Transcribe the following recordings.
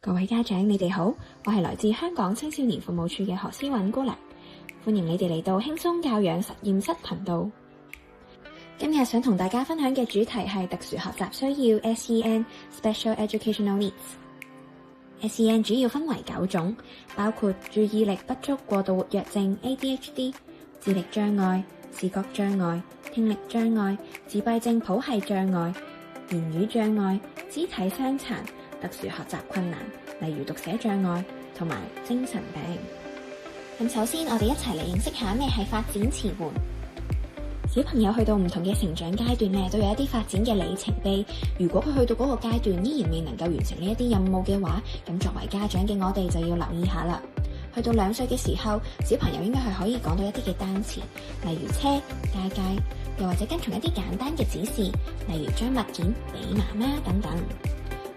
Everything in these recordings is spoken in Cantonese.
各位家長，你哋好，我係來自香港青少年服務處嘅何思韻姑娘，歡迎你哋嚟到輕鬆教養實驗室頻道。今日想同大家分享嘅主題係特殊學習需要 SEN（Special Educational Needs）。SEN 主要分為9種，包括注意力不足過度活躍症 （ADHD）、智力障礙、視覺障礙、聽力障礙、自閉症譜系障礙、言語障礙、肢體傷殘、特殊學習困難，例如讀寫障礙同埋精神病。咁首先，我哋一齊嚟認識下咩係發展遲緩。小朋友去到唔同嘅成長階段咧，都有一啲發展嘅里程碑。如果佢去到嗰個階段依然未能夠完成呢一啲任務嘅話，咁作為家長嘅我哋就要留意下啦。去到2歲嘅時候，小朋友應該係可以講到一啲嘅單詞，例如車、街，又或者跟從一啲簡單嘅指示，例如將物件俾媽媽等等。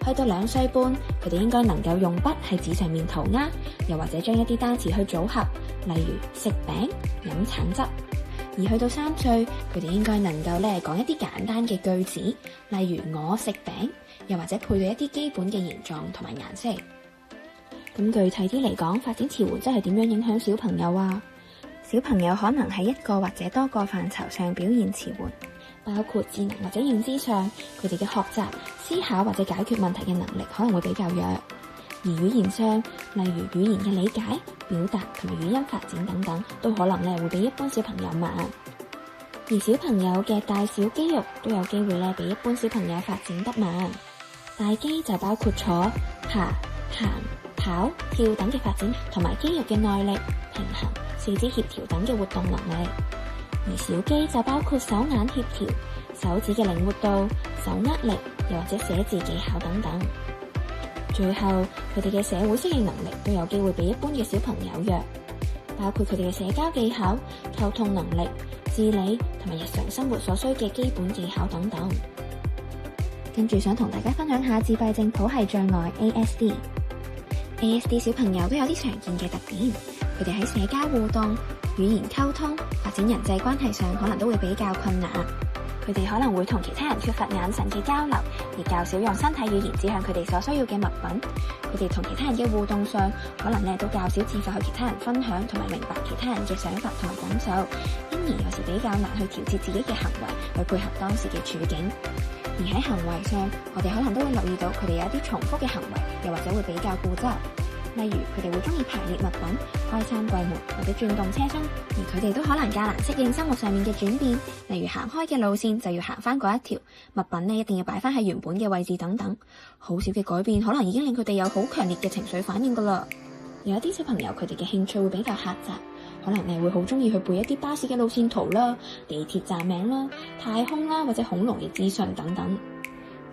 去到2歲半，佢哋應該能夠用筆喺紙上面塗鴉，又或者將一啲單詞去組合，例如食餅、飲橙汁。而去到3歲，佢哋應該能夠講一啲簡單嘅句子，例如我食餅，又或者配對一啲基本嘅形狀同埋顏色。咁具體啲嚟講，發展遲緩即係點樣影響小朋友啊？小朋友可能喺一個或者多個範疇上表現遲緩，包括智能或者認知上，佢哋嘅學習、思考或者解決問題嘅能力可能會比較弱。而語言上，例如語言嘅理解、表達同埋語音發展等等，都可能會比一般小朋友慢。而小朋友嘅大小肌肉都有機會比一般小朋友發展得慢。大肌就包括坐、爬、行、跑、跳等嘅發展，同埋肌肉嘅耐力、平衡、四肢協調等嘅活動能力。而小肌就包括手眼協調、手指嘅靈活度、手握力，又或者寫字技巧等等。最後，佢哋嘅社會適應能力都有機會比一般嘅小朋友弱，包括佢哋嘅社交技巧、溝通能力、自理同埋日常生活所需嘅基本技巧等等。跟住想同大家分享下自閉症譜系障礙 ASD。ASD 小朋友都有啲常見嘅特點，佢哋喺社交互動、語言溝通、發展人際關係上可能都會比較困難。佢哋可能會同其他人缺乏眼神嘅交流，亦較少用身體語言指向佢哋所需要嘅物品。佢哋同其他人嘅互動上，可能都較少自發去其他人分享，同埋明白其他人嘅想法同埋感受，因而有時比較難去調節自己嘅行為，去配合當時嘅處境。而喺行為上，我哋可能都會留意到佢哋有一啲重複嘅行為，又或者會比較固執。例如佢哋會中意排列物品、開閂櫃門或者轉動車身，而佢哋都可能較難適應生活上面嘅轉變，例如行開嘅路線就要行翻嗰一條，物品一定要擺翻喺原本嘅位置等等。好少嘅改變可能已經令佢哋有好強烈嘅情緒反應噶啦。有一啲小朋友佢哋嘅興趣會比較狹窄，可能你會好中意去背一啲巴士嘅路線圖啦、地鐵站名啦、太空啦或者恐龍嘅資訊等等。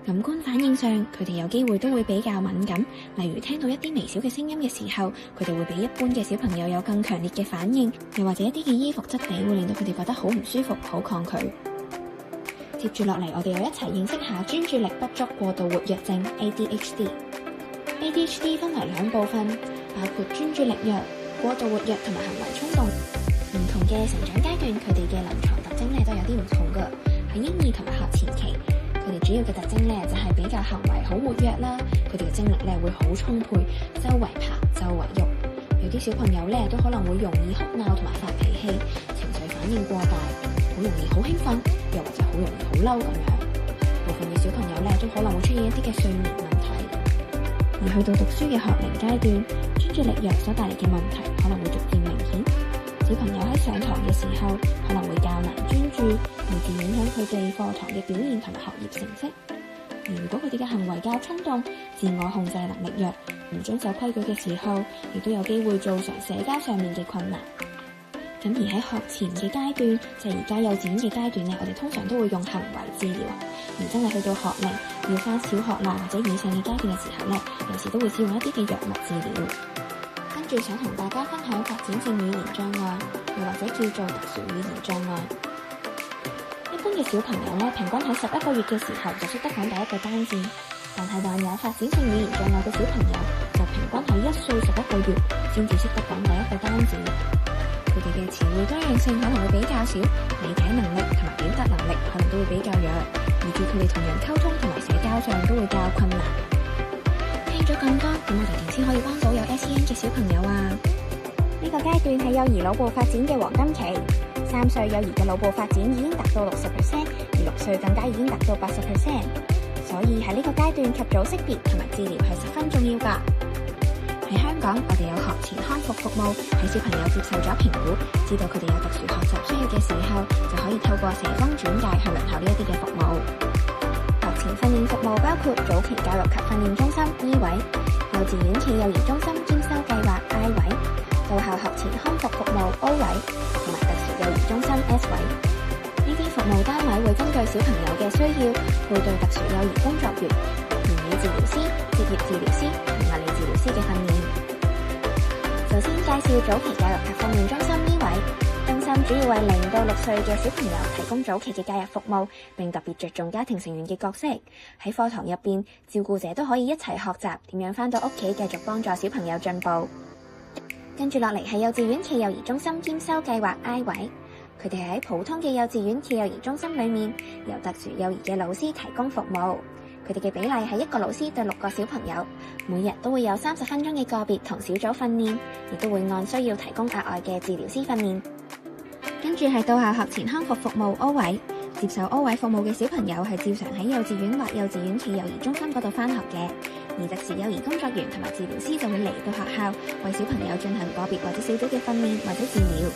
感官反應上，佢哋有機會都會比較敏感，例如聽到一啲微小嘅聲音嘅時候，佢哋會比一般嘅小朋友有更強烈嘅反應，又或者一啲嘅衣服質地會令到佢哋覺得好唔舒服、好抗拒。接住落嚟，我哋又一齊認識下專注力不足過度活躍症 ADHD。ADHD 分為2部分，包括專注力弱、過度活躍同埋行為衝動。唔同嘅成長階段，佢哋嘅臨床特徵都有啲唔同㗎。喺嬰兒同埋學前期，佢哋主要嘅特徵就係比較行為好活躍啦，佢哋嘅精力會好充沛，周圍爬、周圍喐。有啲小朋友都可能會容易哭鬧同埋發脾氣，情緒反應過大，好容易好興奮，又或者好容易好嬲咁樣。部分嘅小朋友都可能會出現一啲嘅睡眠問題。而去到讀書嘅學齡階段，專注力弱所帶嚟嘅問題可能會逐漸明顯。小朋友喺上堂嘅時候可能會較難專注，以致影響佢哋課堂嘅表現同埋學業成績。而如果佢哋嘅行為較衝動，自我控制能力弱，唔遵守規矩嘅時候，亦都有機會造成社交上面嘅困難。咁而喺學前嘅階段，就係而家幼稚園嘅階段我哋通常都會用行為治療。而真係去到學齡，要返小學啦或者以上嘅階段嘅時候有時都會使用一啲嘅藥物治療。跟住想同大家分享發展性語言障礙，又或者叫做特殊語言障礙。一般嘅小朋友平均喺11個月嘅時候就識得講第一個單字，但係患有發展性語言障礙嘅小朋友就平均喺1歲11個月先至識得講第一個單字。佢哋嘅詞彙多樣性可能會比較少，理解能力同埋表達能力可能都會比較弱，以致佢哋同人溝通同埋社交上都會較困難。聽知咗咁多，咁我哋點先可以幫到有 SEN 嘅小朋友啊？呢個階段係幼兒腦部發展嘅黃金期，3歲幼兒嘅腦部發展已經達到60%，而6歲更加已經達到80%。所以喺呢個階段及早識別同埋治療係十分重要㗎。喺香港，我哋有學前康復服務，喺小朋友接受咗評估，知道佢哋有特殊學習需要嘅時候，就可以透過社工轉介去輪候呢一啲嘅服務。學前訓練服務包括早期教育及訓練中心 E 位、幼稚園暨幼兒中心兼收計劃 I 位、到校學前康復服務 O 位，同埋特殊幼兒中心 S 位。呢啲服務單位會根據小朋友嘅需要，配對特殊幼兒工作員、言語治療師、職業治療師同物理治療師嘅訓練。首先介紹早期教育及訓練中心 E 位，中心主要為0到6歲嘅小朋友提供早期嘅介入服務，並特別着重家庭成員嘅角色。喺課堂入邊，照顧者都可以一齊學習點樣返到屋企繼續幫助小朋友進步。跟住落嚟係幼稚園暨幼兒中心兼收計劃 I 位，佢哋係喺普通嘅幼稚園暨幼兒中心裏面，由特殊幼兒嘅老師提供服務。佢哋嘅比例係1個老師對6個小朋友，每日都會有30分鐘嘅個別同小組訓練，亦都會按需要提供額外嘅治療師訓練。跟住係到校學前康復服務 O 位，接受 O 位服務嘅小朋友係照常喺幼稚園或幼稚園暨幼兒中心嗰度返學嘅，而特殊幼兒工作員同埋治療師就會嚟到學校為小朋友進行個別或者小組嘅訓練或者治療。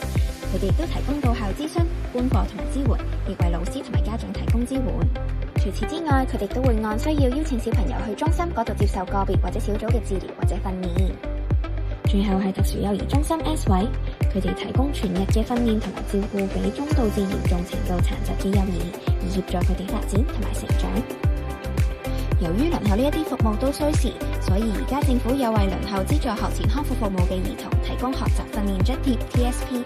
佢哋亦都提供到校諮詢、觀課同埋支援，亦為老師同埋家長提供支援。除此之外，佢哋都會按需要邀請小朋友去中心嗰度接受個別或者小組嘅治療或者訓練。最後係特殊幼兒中心 S 位，佢哋提供全日嘅訓練同埋照顧俾中度至嚴重程度殘疾嘅幼兒，以協助佢哋發展同埋成長。由於輪候呢一啲服務都需時，所以而家政府有為輪候資助學前康復服務嘅兒童提供學習訓練津貼 TSP。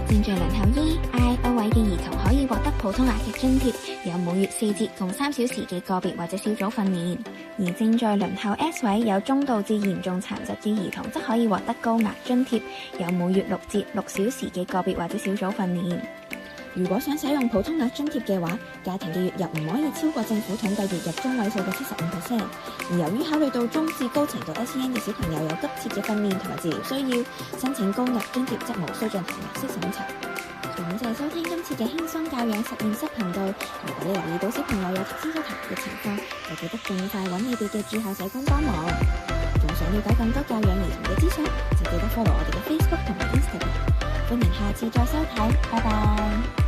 正在輪候 E、I、O 位嘅兒童可以獲得普通額嘅津貼，有每月4節共3小時嘅個別或者小組訓練；而正在輪候 S 位有中度至嚴重殘疾嘅兒童，則可以獲得高額津貼，有每月6節6小時嘅個別或者小組訓練。如果想使用普通額津貼嘅話，家庭嘅月入唔可以超過政府統計月入中位數嘅75%。而由於考慮到中至高程度 SEN 嘅小朋友有急切嘅訓練同埋治療需要，申請高額津貼則無需進行入息審查。感謝收聽今次嘅輕鬆教養實驗室頻道。如果你留意到小朋友有頭先所提嘅情況，就記得盡快揾你哋嘅駐校社工幫忙。仲想了解更多教養兒童嘅資訊，就記得 follow 我哋嘅 Facebook 同埋 Instagram。歡迎下次再收睇，拜拜。